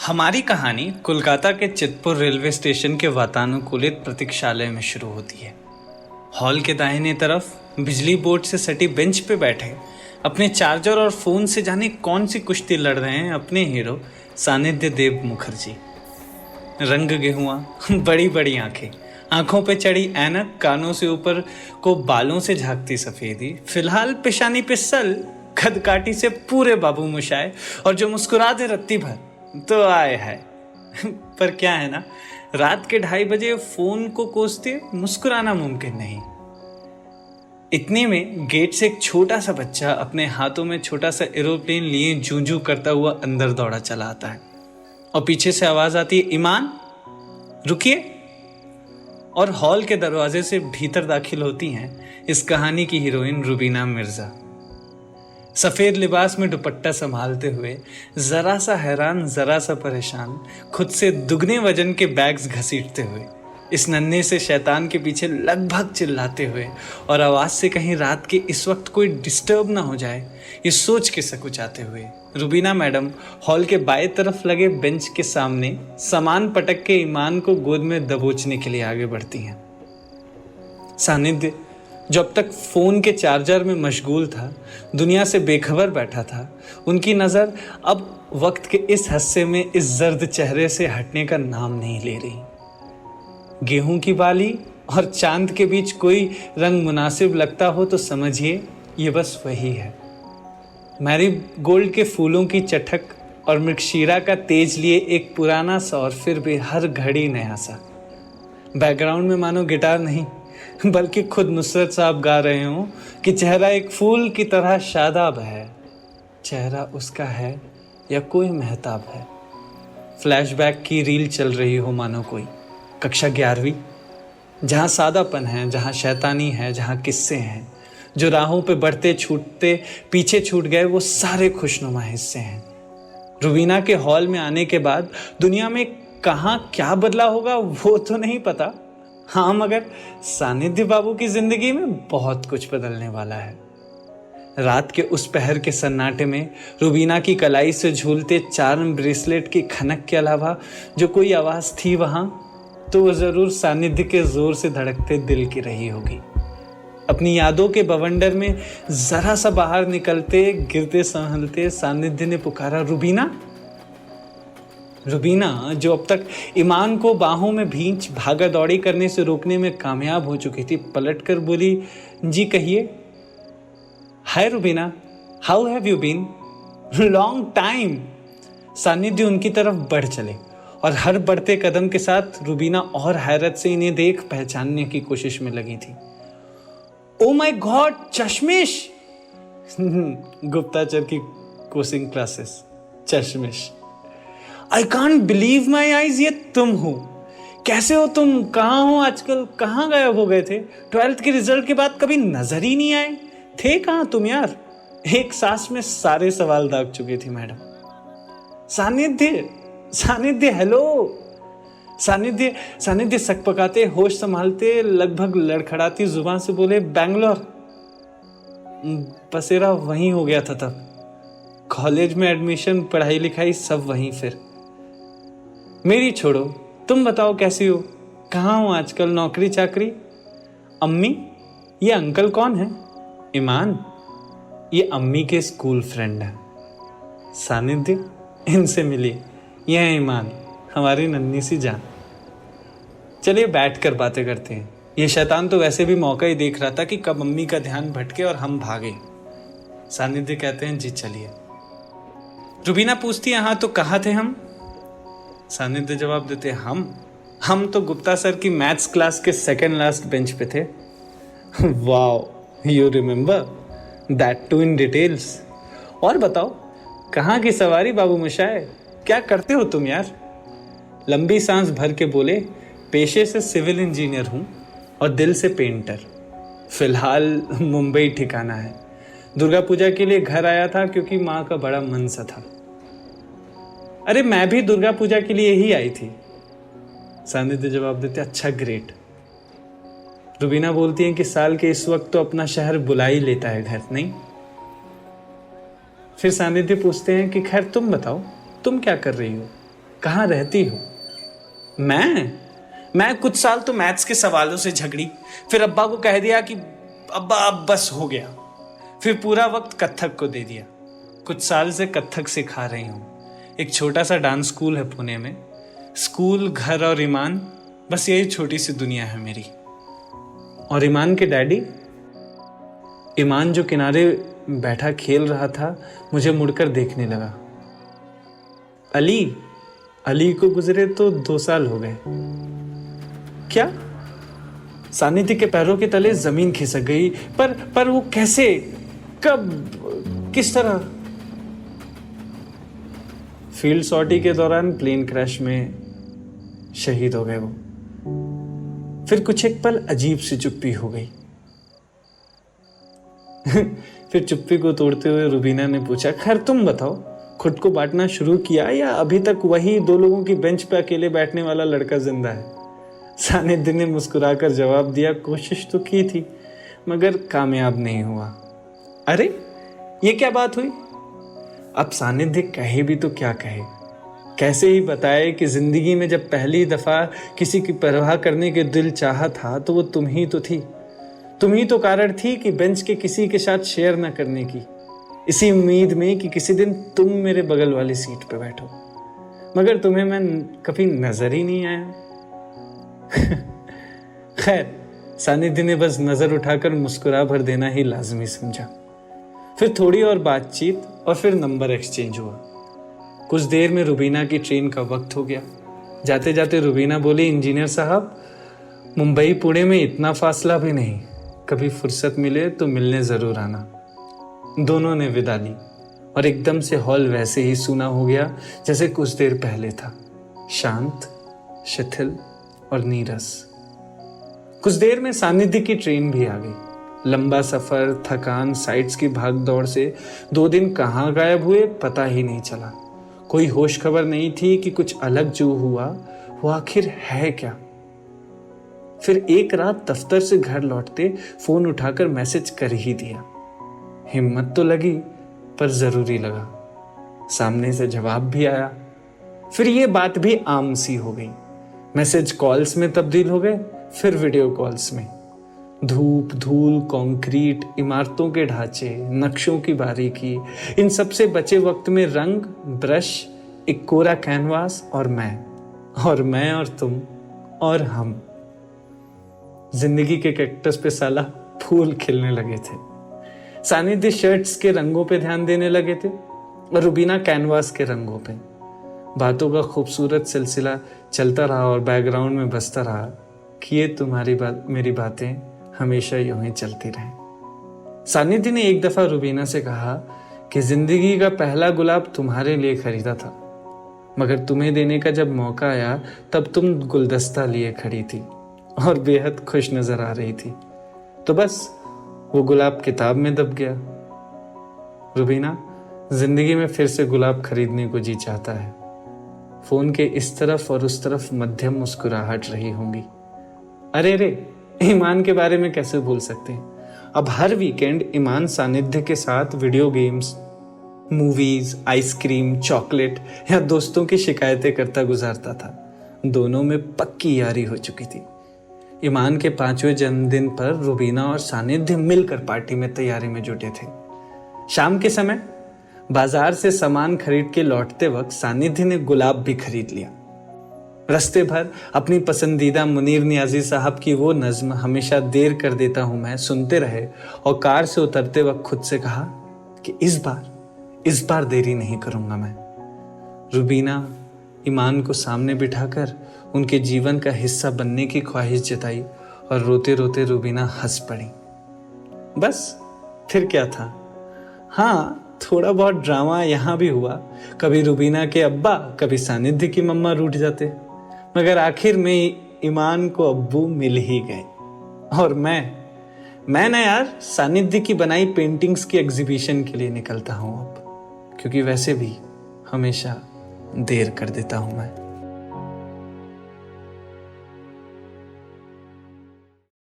हमारी कहानी कोलकाता के चितपुर रेलवे स्टेशन के वातानुकूलित प्रतीक्षालय में शुरू होती है। हॉल के दाहिने तरफ बिजली बोर्ड से सटी बेंच पे बैठे अपने चार्जर और फोन से जाने कौन सी कुश्ती लड़ रहे हैं अपने हीरो सानिध्य देव मुखर्जी। रंग गेहुआ, बड़ी बड़ी आंखें, आंखों पे चढ़ी ऐनक, कानों से ऊपर को बालों से झांकती सफेदी, फिलहाल पेशानी पे सल, कद काटी से पूरे बाबू मुशाए, और जो मुस्कुरा दे रत्ती भर तो आए है। पर क्या है ना, रात के 2:30 बजे फोन को कोसते मुस्कुराना मुमकिन नहीं। इतने में गेट से एक छोटा सा बच्चा अपने हाथों में छोटा सा एरोप्लेन लिए जू जू करता हुआ अंदर दौड़ा चला आता है और पीछे से आवाज आती है, ईमान रुकिए। और हॉल के दरवाजे से भीतर दाखिल होती हैं इस कहानी की हीरोइन रुबीना मिर्जा, सफेद लिबास में दुपट्टा संभालते हुए, जरा सा हैरान जरा सा परेशान, खुद से दुगने वजन के बैग्स घसीटते हुए, इस नन्हे से शैतान के पीछे लगभग चिल्लाते हुए और आवाज से कहीं रात के इस वक्त कोई डिस्टर्ब ना हो जाए ये सोच के सकुचाते हुए रुबीना मैडम हॉल के बाएं तरफ लगे बेंच के सामने सामान पटक के ईमान को गोद में दबोचने के लिए आगे बढ़ती हैं। सानिध्य जो अब तक फोन के चार्जर में मशगूल था, दुनिया से बेखबर बैठा था, उनकी नज़र अब वक्त के इस हिस्से में इस जर्द चेहरे से हटने का नाम नहीं ले रही। गेहूं की बाली और चांद के बीच कोई रंग मुनासिब लगता हो तो समझिए ये बस वही है। मैरीगोल्ड के फूलों की चटक और मृगशीरा का तेज लिए एक पुराना सा और फिर भी हर घड़ी नया सा। बैकग्राउंड में मानो गिटार नहीं बल्कि खुद नुसरत साहब गा रहे हों कि चेहरा एक फूल की तरह शादाब है, चेहरा उसका है या कोई महताब है। फ्लैशबैक की रील चल रही हो मानो कोई कक्षा 11वीं, जहाँ सादापन है, जहाँ शैतानी है, जहाँ किस्से हैं, जो राहों पे बढ़ते छूटते पीछे छूट गए वो सारे खुशनुमा हिस्से हैं। रुबीना के हॉल में आने के बाद दुनिया में कहाँ क्या बदला होगा वो तो नहीं पता, हाँ मगर सानिध्य बाबू की जिंदगी में बहुत कुछ बदलने वाला है। रात के उस पहर के सन्नाटे में रुबीना की कलाई से झूलते चार्म ब्रेसलेट की खनक के अलावा जो कोई आवाज थी वहां, तो वो जरूर सानिध्य के जोर से धड़कते दिल की रही होगी। अपनी यादों के बवंडर में जरा सा बाहर निकलते गिरते संभलते सानिध्य ने पुकारा, रुबीना। रुबीना जो अब तक ईमान को बाहों में भींच भागा दौड़ी करने से रोकने में कामयाब हो चुकी थी, पलटकर बोली, जी कहिए। Hi Rubina, how have you been? Long time. Saanidhya उनकी तरफ बढ़ चले और हर बढ़ते कदम के साथ रुबीना और हैरत से इन्हें देख पहचानने की कोशिश में लगी थी। ओ माय गॉड, चश्मिश। गुप्ताचर की कोचिंग क्लासेस, चश्मिश। I can't believe my eyes, ये तुम हो? कैसे हो तुम? कहाँ हो आजकल? कहाँ गायब हो गए थे? 12th के रिजल्ट के बाद कभी नजर ही नहीं आए थे, कहाँ तुम यार? एक सांस में सारे सवाल दाग चुकी थी मैडम। सानिध्य, सानिध्य, हेलो। सानिध्य सकपकाते, होश संभालते, लगभग लड़खड़ाती जुबान से बोले, बैंगलोर। बसेरा वहीं हो गया था तब, कॉलेज में एडमिशन, पढ़ाई लिखाई सब वहीं। फिर मेरी छोड़ो, तुम बताओ कैसी हो? कहाँ हो आजकल? नौकरी चाकरी? अम्मी? ये अंकल कौन है? ईमान, ये अम्मी के स्कूल फ्रेंड है। सानिध्य, इनसे मिलिए, ये है ईमान, हमारी नन्ही सी जान। चलिए बैठ कर बातें करते हैं। ये शैतान तो वैसे भी मौका ही देख रहा था कि कब अम्मी का ध्यान भटके और हम भागे। सानिध्य कहते हैं, जी चलिए। रुबीना पूछती है, हाँ तो कहाँ थे हम? सानिध्य जवाब देते, हम तो गुप्ता सर की मैथ्स क्लास के सेकंड लास्ट बेंच पे थे। Wow, you remember that too in details. और बताओ, कहाँ की सवारी बाबू मुशाए? क्या करते हो तुम यार? लंबी सांस भर के बोले, पेशे से सिविल इंजीनियर हूँ और दिल से पेंटर। फिलहाल मुंबई ठिकाना है। दुर्गा पूजा के लिए घर आया था क्योंकि माँ का बड़ा मन सा था। अरे मैं भी दुर्गा पूजा के लिए ही आई थी। सानिध्य जवाब देते, अच्छा ग्रेट। रुबीना बोलती है कि साल के इस वक्त तो अपना शहर बुला ही लेता है घर, नहीं? फिर सानिध्य पूछते हैं कि खैर तुम बताओ, तुम क्या कर रही हो? कहाँ रहती हो? मैं कुछ साल तो मैथ्स के सवालों से झगड़ी, फिर अब्बा को कह दिया कि अब्बा अब बस हो गया, फिर पूरा वक्त कथक को दे दिया। कुछ साल से कथक सिखा रही हूँ। एक छोटा सा डांस स्कूल है पुणे में। स्कूल, घर और ईमान, बस यही छोटी सी दुनिया है मेरी। और ईमान के डैडी, ईमान जो किनारे बैठा खेल रहा था, मुझे मुड़कर देखने लगा। अली को गुजरे तो 2 साल हो गए। क्या? सानिध्य के पैरों के तले जमीन खिसक गई। पर वो कैसे, कब, किस तरह? फील्ड सॉर्टी के दौरान प्लेन क्रैश में शहीद हो गए वो। फिर कुछ एक पल अजीब सी चुप्पी हो गई। फिर चुप्पी को तोड़ते हुए रुबीना ने पूछा, खैर तुम बताओ, खुद को बांटना शुरू किया या अभी तक वही 2 लोगों की बेंच पे अकेले बैठने वाला लड़का जिंदा है? सानिध्य ने मुस्कुराकर जवाब दिया, कोशिश तो की थी मगर कामयाब नहीं हुआ। अरे ये क्या बात हुई? अब सानिध्य कहे भी तो क्या कहे, कैसे ही बताए कि जिंदगी में जब पहली दफा किसी की परवाह करने के दिल चाहा था तो वो तुम ही तो थी। तुम ही तो कारण थी कि बेंच के किसी के साथ शेयर न करने की, इसी उम्मीद में कि किसी दिन तुम मेरे बगल वाली सीट पे बैठो, मगर तुम्हें मैं कभी नजर ही नहीं आया। खैर, सानिध्य ने बस नजर उठाकर मुस्कुरा भर देना ही लाजमी समझा। फिर थोड़ी और बातचीत और फिर नंबर एक्सचेंज हुआ। कुछ देर में रुबीना की ट्रेन का वक्त हो गया। जाते जाते रुबीना बोली, इंजीनियर साहब, मुंबई पुणे में इतना फासला भी नहीं, कभी फुर्सत मिले तो मिलने जरूर आना। दोनों ने विदा ली और एकदम से हॉल वैसे ही सूना हो गया जैसे कुछ देर पहले था, शांत, शिथिल और नीरस। कुछ देर में सानिध्य की ट्रेन भी आ गई। लंबा सफर, थकान, साइट्स की भाग दौड़ से 2 दिन कहाँ गायब हुए पता ही नहीं चला। कोई होश खबर नहीं थी कि कुछ अलग जो हुआ वो आखिर है क्या। फिर एक रात दफ्तर से घर लौटते फोन उठाकर मैसेज कर ही दिया। हिम्मत तो लगी पर जरूरी लगा। सामने से जवाब भी आया। फिर ये बात भी आम सी हो गई। मैसेज कॉल्स में तब्दील हो गए, फिर वीडियो कॉल्स में। धूप, धूल, कंक्रीट, इमारतों के ढांचे, नक्शों की बारीकी, इन सब से बचे वक्त में रंग, ब्रश, एक कोरा कैनवास और मैं और तुम और हम। जिंदगी के कैक्टस पे साला फूल खिलने लगे थे। सानिध्य शर्ट्स के रंगों पे ध्यान देने लगे थे और रुबीना कैनवास के रंगों पे। बातों का खूबसूरत सिलसिला चलता रहा और बैकग्राउंड में बजता रहा कि ये तुम्हारी बात, मेरी बातें हमेशा यूं ही चलती रहें। सानिध्य ने एक दफा रुबीना से कहा कि जिंदगी का पहला गुलाब तुम्हारे लिए खरीदा था, मगर तुम्हें देने का जब मौका आया तब तुम गुलदस्ता लिए खड़ी थी और बेहद खुश नजर आ रही थी। तो बस वो गुलाब किताब में दब गया। रुबीना जिंदगी में फिर से गुलाब खरीदने को जी चाहता है। फोन के इस तरफ और उस तरफ मध्यम मुस्कुराहट रही होंगी। अरे रे, ईमान के बारे में कैसे भूल सकते हैं। अब हर वीकेंड ईमान सानिध्य के साथ video games, movies, ice cream, chocolate या दोस्तों की शिकायतें करता गुजारता था। दोनों में पक्की यारी हो चुकी थी। ईमान के 5वें जन्मदिन पर रुबीना और सानिध्य मिलकर पार्टी में तैयारी में जुटे थे। शाम के समय बाजार से सामान खरीद के लौटते वक्त सानिध्य ने गुलाब भी खरीद लिया। रास्ते भर अपनी पसंदीदा मुनीर नियाजी साहब की वो नज्म हमेशा देर कर देता हूं मैं सुनते रहे और कार से उतरते वक्त खुद से कहा कि इस बार देरी नहीं करूंगा मैं। रुबीना ईमान को सामने बिठाकर उनके जीवन का हिस्सा बनने की ख्वाहिश जताई और रोते रोते रुबीना हंस पड़ी। बस फिर क्या था। हाँ, थोड़ा बहुत ड्रामा यहाँ भी हुआ। कभी रुबीना के अब्बा, कभी सानिध्य की मम्मा रूठ जाते, मगर आखिर में ईमान को अब्बू मिल ही गए। और मैं ना यार, सानिध्य की बनाई पेंटिंग्स की एग्जीबिशन के लिए निकलता हूँ अब, क्योंकि वैसे भी हमेशा देर कर देता हूँ मैं।